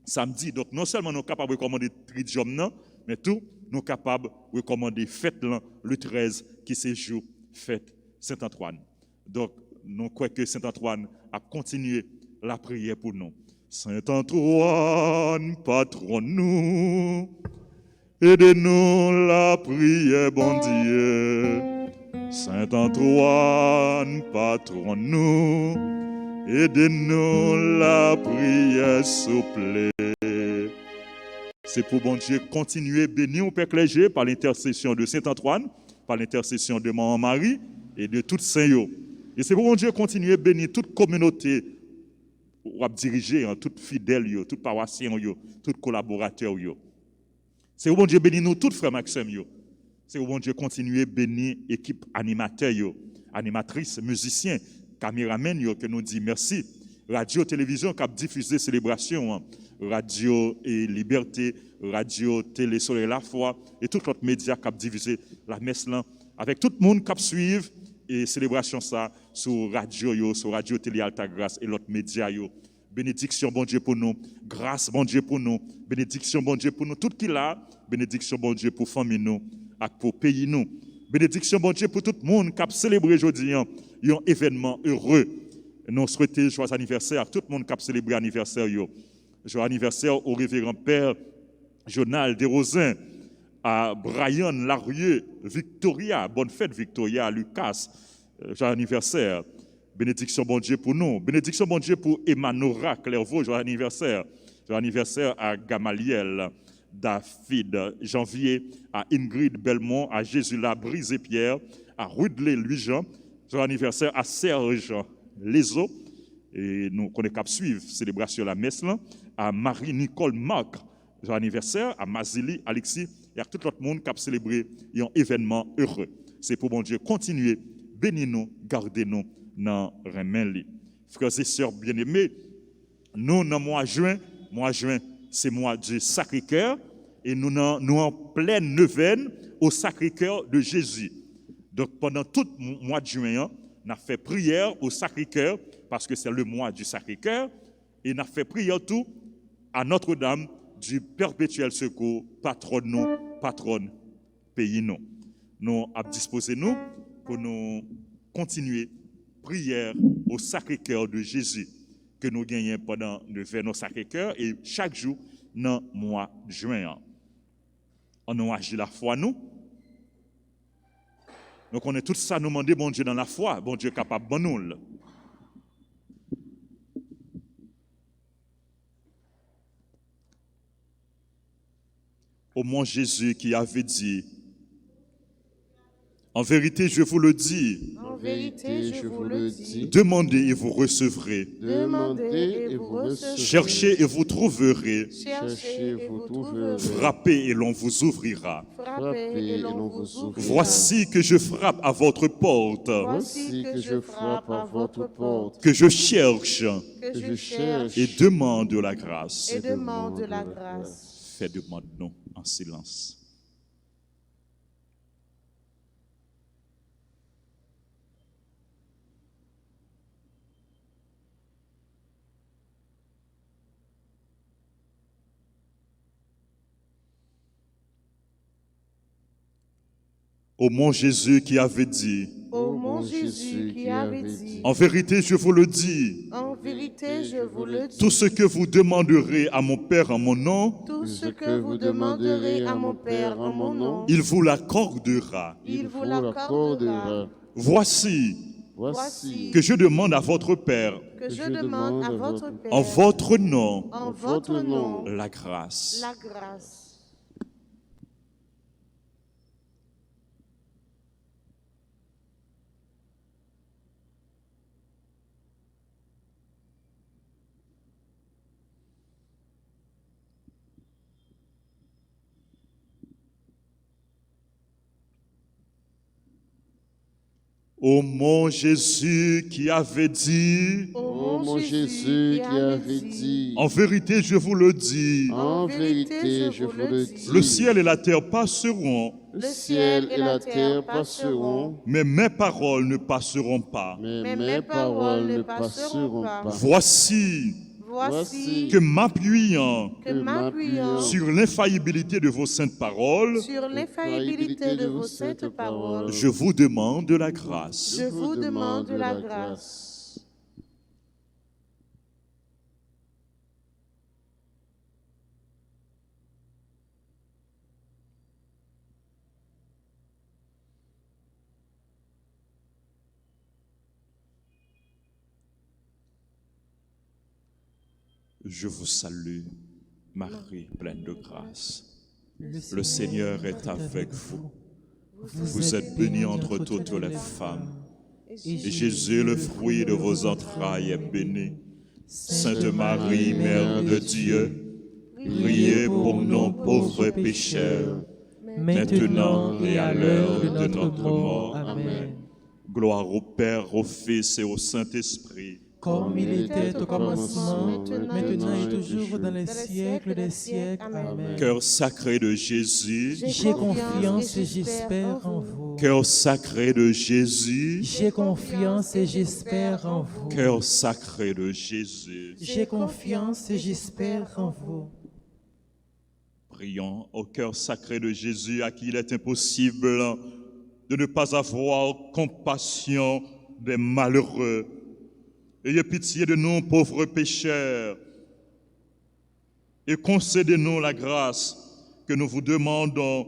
samedi. Donc non seulement nous sommes capables de recommander tridium non, mais tout nous sommes capables de recommander fête le 13 qui c'est jour fête Saint-Antoine. Donc nous croyons que Saint-Antoine a continué la prière pour nous. Saint-Antoine, patron nous, aidez-nous la prière, bon Dieu. Saint-Antoine, patron nous, aidez-nous la prière, s'il vous plaît. C'est pour bon Dieu continuer bénir au Père Clergé par l'intercession de Saint-Antoine, par l'intercession de Maman Marie et de tous saints. Et c'est pour bon Dieu continuer bénir toute communauté ou à diriger, tout fidèle, tout paroissien, tout collaborateur. C'est pour bon Dieu bénir nous tous frères Maxime. C'est pour bon Dieu continuer bénir l'équipe animateur, animatrice, musicien, caméramen que nous dit merci. Radio, télévision qui a diffusé célébration, Radio et Liberté, Radio, Télé, Soleil, La Foi, et tout autre média qui a diffusé la messe là, avec tout le monde qui suivi et célébration ça sur Radio, Télé, Alta Grâce et l'autre média. Bénédiction, bon Dieu pour nous, grâce, bon Dieu pour nous, bénédiction, bon Dieu pour nous, tout qui là, bénédiction, bon Dieu pour famille nous, et pour pays nous. Bénédiction, bon Dieu pour tout le monde qui a célébré aujourd'hui un événement heureux. Nous souhaitons joyeux anniversaire à tout le monde qui a célébré l'anniversaire. Joyeux anniversaire au révérend Père Jonal Desrosins, à Brian Larieux, Victoria, bonne fête Victoria, Lucas, joyeux anniversaire. Bénédiction bon Dieu pour nous. Bénédiction bon Dieu pour Emmanuel Clairvaux, joyeux anniversaire. Joyeux anniversaire à Gamaliel, David, Janvier, à Ingrid Belmont, à Jésula Brise-Pierre, à Rudley Louis-Jean, joyeux anniversaire à Serge Lezo, et nous connaissons qu'à suivre célébration de la messe là, à Marie-Nicole Marc, joyeux anniversaire, à Mazili Alexis, et à tout l'autre monde qui a célébré un événement heureux. C'est pour bon Dieu continuer, bénis-nous, gardez-nous dans Remenli. Frères et sœurs bien-aimés, nous, dans le mois de juin, c'est mois du Sacré-Cœur, et nous en pleine neuvaine au Sacré-Cœur de Jésus. Donc pendant tout le mois de juin, on a fait prière au Sacré-Cœur, parce que c'est le mois du Sacré-Cœur, et on a fait prière tout à Notre-Dame du Perpétuel Secours, patronne nous, patronne pays nous. Nous avons disposé nous pour nous continuer prière au Sacré-Cœur de Jésus que nous gagnons pendant le verre au Sacré-Cœur et chaque jour dans le mois de juin. On a agi la foi nous. Donc on est tout ça nous demander bon Dieu dans la foi, bon Dieu capable de nous. Au mon Jésus qui avait dit, en vérité, je vous le dis. En vérité, je vous le dis. Demandez et vous recevrez. Demandez et vous recevrez. Cherchez et vous trouverez. Cherchez et vous trouverez. Frappez et l'on vous ouvrira. Frappez et l'on vous ouvrira. Voici que je frappe à votre porte. Voici que je frappe à votre porte. Que je cherche Que je cherche et demande la grâce. et demande la grâce. Fais demande nous en silence. Ô mon Jésus qui avait dit, Ô mon Jésus qui avait dit, en vérité je vous le dis, en vérité je vous le dis, tout ce que vous demanderez à mon Père en mon nom, tout ce que vous demanderez à mon Père en mon nom, il vous l'accordera. il vous l'accordera. Voici Voici que je demande à votre Père, Que je demande à votre Père, en votre nom, en votre nom, la grâce. la grâce. Ô mon Jésus qui avait dit, Ô mon Jésus qui avait dit, en vérité je vous le dis, en vérité je vous le dis, le ciel et la terre passeront, le ciel et la terre passeront, mais mes paroles ne passeront pas. mais mes paroles ne passeront pas. Voici Que m'appuyant que m'appuyant sur l'infaillibilité de vos saintes paroles, sur l'infaillibilité de vos saintes paroles, je vous demande la grâce. je vous demande la grâce. Je vous salue, Marie pleine de grâce. Le Seigneur est avec vous. Vous êtes bénie entre toutes les femmes. Et Jésus, le fruit de vos entrailles, est béni. Sainte Marie, Mère de Dieu, priez pour nos pauvres pécheurs, maintenant et à l'heure de notre mort. Amen. Gloire au Père, au Fils et au Saint-Esprit. Comme il était au commencement, maintenant et toujours, toujours, dans les siècles des siècles. Amen. Cœur sacré de Jésus, J'ai confiance et j'espère en vous. cœur sacré de Jésus, J'ai confiance et j'espère en vous. cœur sacré de Jésus. J'ai confiance et j'espère en vous. Prions au cœur sacré de Jésus à qui il est impossible de ne pas avoir compassion des malheureux. Ayez pitié de nous, pauvres pécheurs, et concédez-nous la grâce que nous vous demandons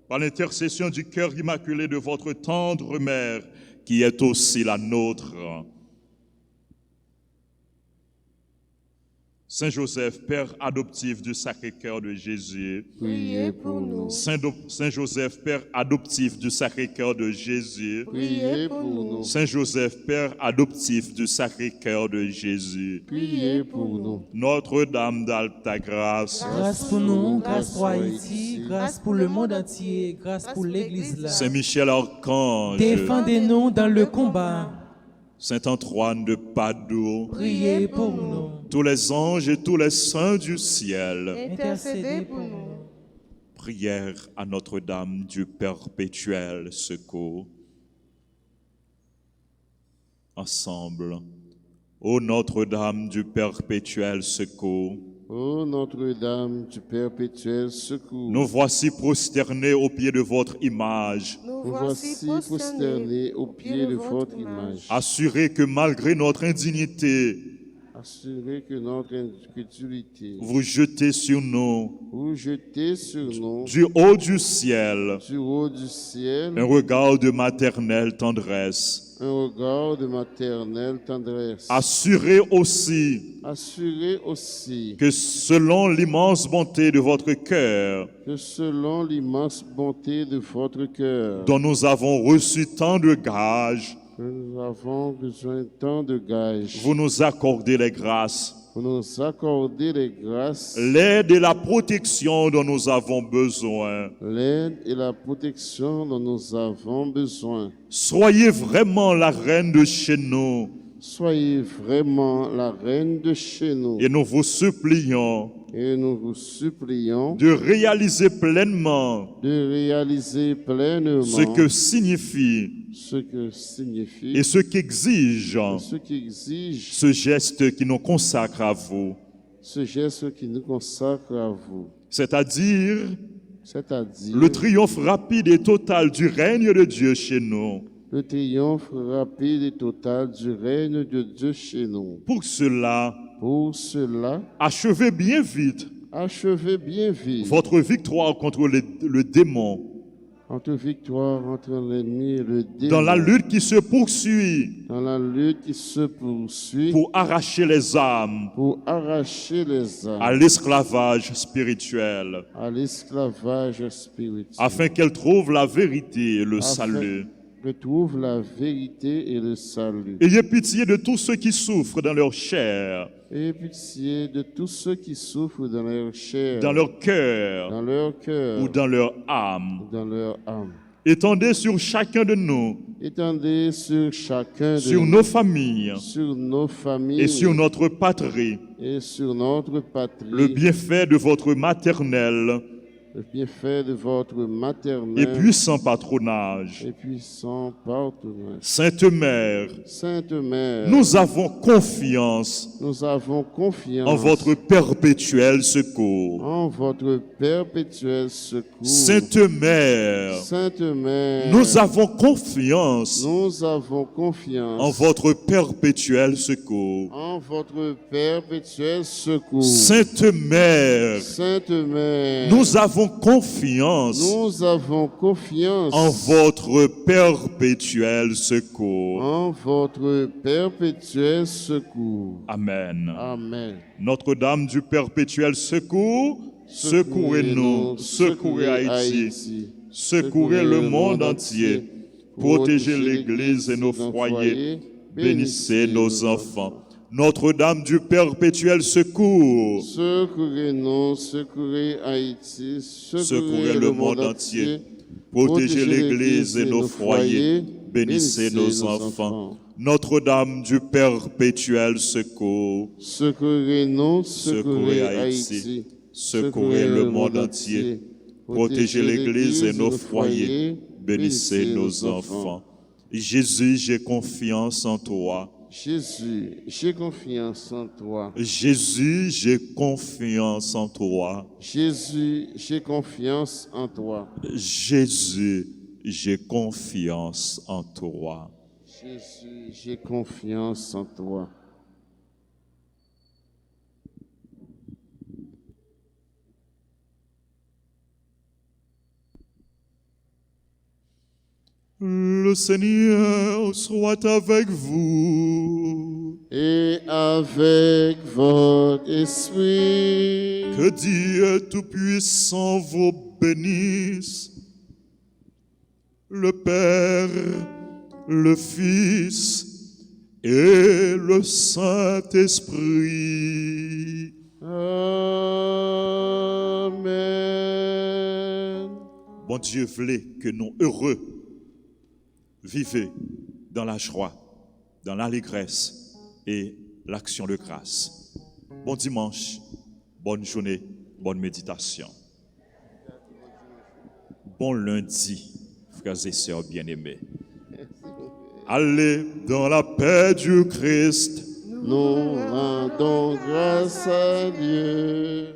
par l'intercession du cœur immaculé de votre tendre mère, qui est aussi la nôtre. Saint Joseph, Père adoptif du Sacré-Cœur de Jésus. Priez pour nous. Saint Joseph, Père adoptif du Sacré-Cœur de Jésus. Priez pour nous. Saint Joseph, Père adoptif du Sacré-Cœur de Jésus. Priez pour nous. Notre-Dame d'Alta Grâce. Grâce pour nous, grâce pour Haïti, grâce pour le monde entier, grâce pour l'Église là. Saint Michel Archange. Défendez-nous dans le combat. Saint Antoine de Padoue. Priez pour nous. Tous les anges et tous les saints du ciel. Intercédez pour nous. Prière à Notre-Dame du perpétuel secours. Ensemble, ô Notre-Dame du perpétuel secours, Ô Notre-Dame du perpétuel secours, nous voici prosternés aux pieds de votre image, Nous nous voici prosternés au pied de votre image, assurés que malgré notre indignité, assurés que notre incrédulité, vous jetez sur nous, vous jetez sur nous, du haut du ciel, du haut du ciel, un regard de maternelle tendresse, un regard de maternelle tendresse, assurés aussi assurés aussi que selon l'immense bonté de votre cœur, que selon l'immense bonté de votre cœur, dont nous avons reçu tant de gages, que nous avons besoin tant de gages, vous nous accordez les grâces, vous nous accordez les grâces, l'aide et la protection dont nous avons besoin. l'aide et la protection dont nous avons besoin. Soyez vraiment la reine de chez nous Soyez vraiment la reine de chez nous et nous vous supplions et nous vous supplions de réaliser pleinement de réaliser pleinement ce que signifie et ce qu'exige ce qui exige ce geste qui nous consacre à vous, ce geste qui nous consacre à vous, c'est-à-dire c'est-à-dire le triomphe rapide et total du règne de Dieu chez nous. le triomphe rapide et total du règne de Dieu chez nous. Pour cela, Achevez bien vite votre victoire contre le démon, votre victoire entre l'ennemi et le démon, dans la lutte qui se poursuit pour arracher les âmes à l'esclavage spirituel, afin qu'elles trouvent la vérité et le salut. Retrouve la vérité et le salut. Ayez pitié de tous ceux qui souffrent dans leur chair, Ayez pitié de tous ceux qui souffrent dans leur chair, dans leur cœur ou dans leur âme. Étendez sur chacun de nous, Étendez sur chacun de sur nous, nos familles sur nos familles et sur notre patrie et sur notre patrie, le bienfait de votre maternelle le bienfait de votre maternel et puissant patronage. Sainte Mère, nous avons confiance en votre perpétuel secours. Sainte Mère, nous avons confiance en votre perpétuel secours. Sainte Mère, nous avons confiance en votre perpétuel secours. Amen. Notre-Dame du perpétuel secours, secourez-nous, secourez Haïti, secourez le monde entier, protégez l'Église et nos foyers, bénissez nos enfants. Notre-Dame du perpétuel secours, secourez-nous, secourez Haïti, secourez le monde entier, protégez l'Église et nos foyers, bénissez nos enfants. Notre-Dame du perpétuel secours, secourez-nous, secourez Haïti, secourez le monde entier, protégez l'Église et nos foyers, bénissez nos enfants. Jésus, j'ai confiance en toi. Jésus, j'ai confiance en toi. Jésus, j'ai confiance en toi. Jésus, j'ai confiance en toi. Jésus, j'ai confiance en toi. Jésus, j'ai confiance en toi. Le Seigneur soit avec vous. Et avec votre esprit. Que Dieu Tout-Puissant vous bénisse, le Père, le Fils et le Saint-Esprit. Amen. Bon Dieu voulait que nous heureux vivez dans la joie, dans l'allégresse et l'action de grâce. Bon dimanche, bonne journée, bonne méditation. bon lundi, frères et sœurs bien-aimés. Allez dans la paix du Christ. Nous rendons grâce à Dieu.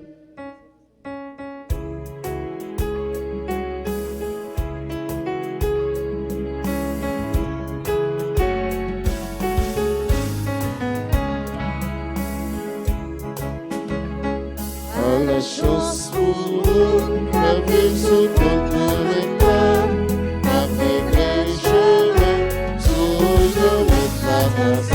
À la chance pour nous, la vie se contre les femmes, avec les chemins, toujours mettre la face.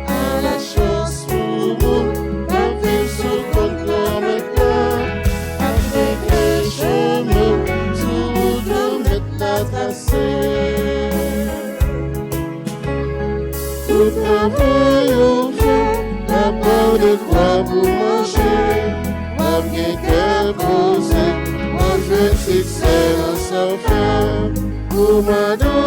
À la chance pour nous, la vie se contre les femmes, avec les chemins, toujours mettre la face. Tout travail au fond, la part de quoi vous mangez, ma bien qu'elle posée, moi je sais que c'est un sans fin, pour m'adorer.